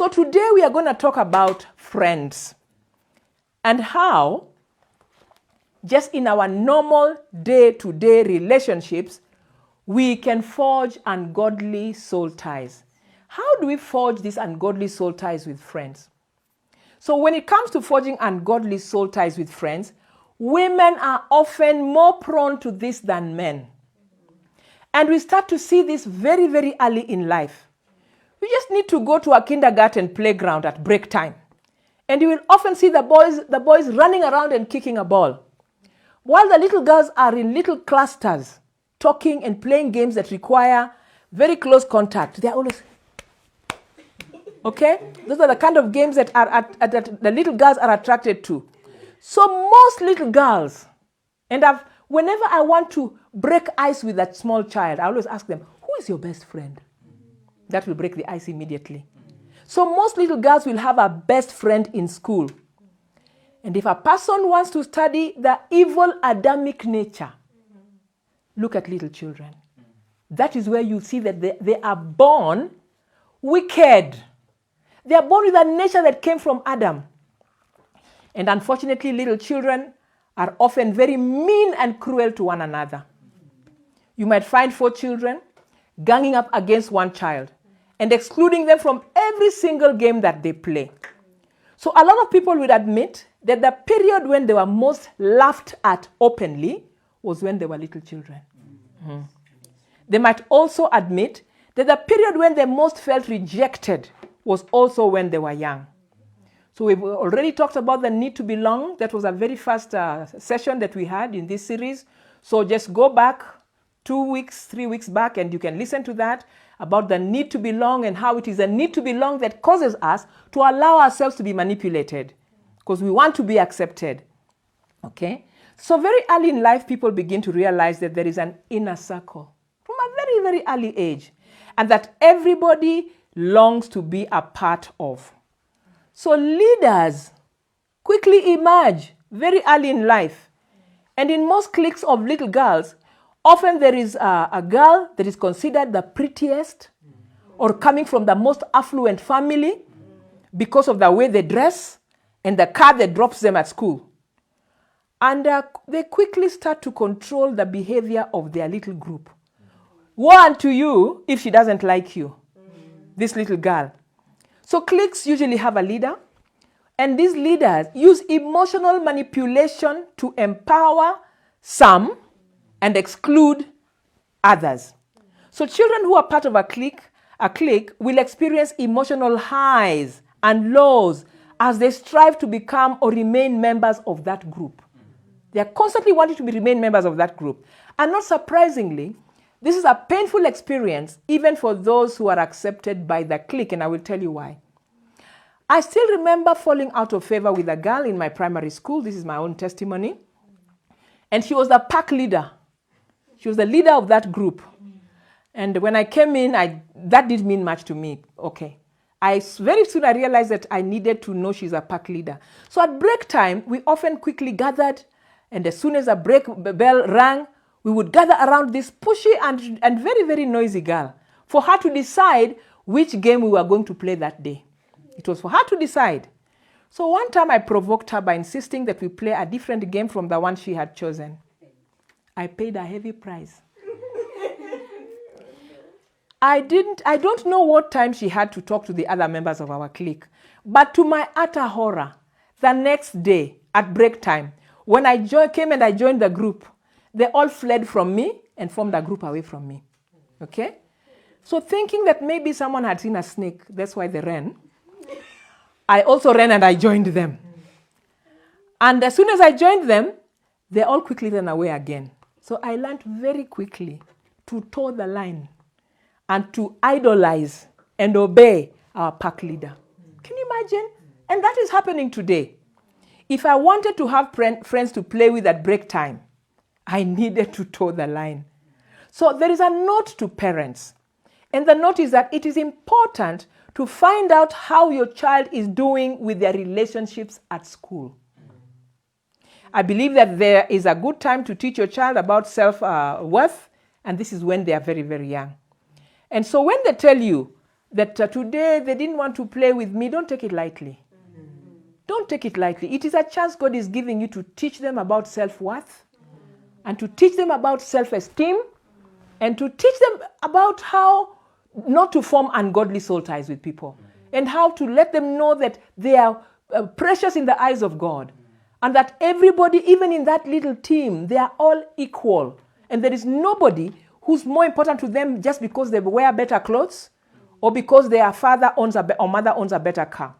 So today we are going to talk about friends and how, just in our normal day-to-day relationships, we can forge ungodly soul ties. How do we forge these ungodly soul ties with friends? So when it comes to forging ungodly soul ties with friends, women are often more prone to this than men. And we start to see this very, very early in life. You just need to go to a kindergarten playground at break time. And you will often see the boys running around and kicking a ball. While the little girls are in little clusters, talking and playing games that require very close contact. They're always, okay? Those are the kind of games that that the little girls are attracted to. So most little girls, and whenever I want to break ice with that small child, I always ask them, who is your best friend? That will break the ice immediately. So most little girls will have a best friend in school. And if a person wants to study the evil Adamic nature, look at little children. That is where you see that they are born wicked. They are born with a nature that came from Adam. And unfortunately, little children are often very mean and cruel to one another. You might find 4 children ganging up against one child and excluding them from every single game that they play. So a lot of people would admit that the period when they were most laughed at openly was when they were little children. Mm-hmm. They might also admit that the period when they most felt rejected was also when they were young. So we've already talked about the need to belong. That was a very first session that we had in this series. So just go back 2 weeks, 3 weeks back, and you can listen to that about the need to belong and how it is a need to belong that causes us to allow ourselves to be manipulated because we want to be accepted. Okay? So very early in life, people begin to realize that there is an inner circle from a very, very early age and that everybody longs to be a part of. So leaders quickly emerge very early in life. And in most cliques of little girls, often there is a girl that is considered the prettiest or coming from the most affluent family because of the way they dress and the car that drops them at school. And they quickly start to control the behavior of their little group. Woe unto you if she doesn't like you, this little girl. So cliques usually have a leader, and these leaders use emotional manipulation to empower some and exclude others. So children who are part of a clique will experience emotional highs and lows as they strive to become or remain members of that group. They are constantly wanting to remain members of that group. And not surprisingly, this is a painful experience even for those who are accepted by the clique, and I will tell you why. I still remember falling out of favor with a girl in my primary school. This is my own testimony. And she was the pack leader. She was the leader of that group. And when I came in, that didn't mean much to me. Okay. Very soon I realized that I needed to know she's a pack leader. So at break time, we often quickly gathered, and as soon as the break bell rang, we would gather around this pushy and very, very noisy girl for her to decide which game we were going to play that day. It was for her to decide. So one time I provoked her by insisting that we play a different game from the one she had chosen. I paid a heavy price. I don't know what time she had to talk to the other members of our clique, but to my utter horror, the next day at break time, when I came and I joined the group, they all fled from me and formed a group away from me. Okay? So thinking that maybe someone had seen a snake, that's why they ran, I also ran and I joined them. And as soon as I joined them, they all quickly ran away again. So I learned very quickly to toe the line and to idolize and obey our pack leader. Can you imagine? And that is happening today. If I wanted to have friends to play with at break time, I needed to toe the line. So there is a note to parents. And the note is that it is important to find out how your child is doing with their relationships at school. I believe that there is a good time to teach your child about self-worth, and this is when they are very, very young. And so when they tell you, that today they didn't want to play with me, don't take it lightly. Don't take it lightly. It is a chance God is giving you to teach them about self-worth and to teach them about self-esteem and to teach them about how not to form ungodly soul ties with people and how to let them know that they are precious in the eyes of God and that everybody, even in that little team, they are all equal and there is nobody who's more important to them just because they wear better clothes or because their father owns or mother owns a better car.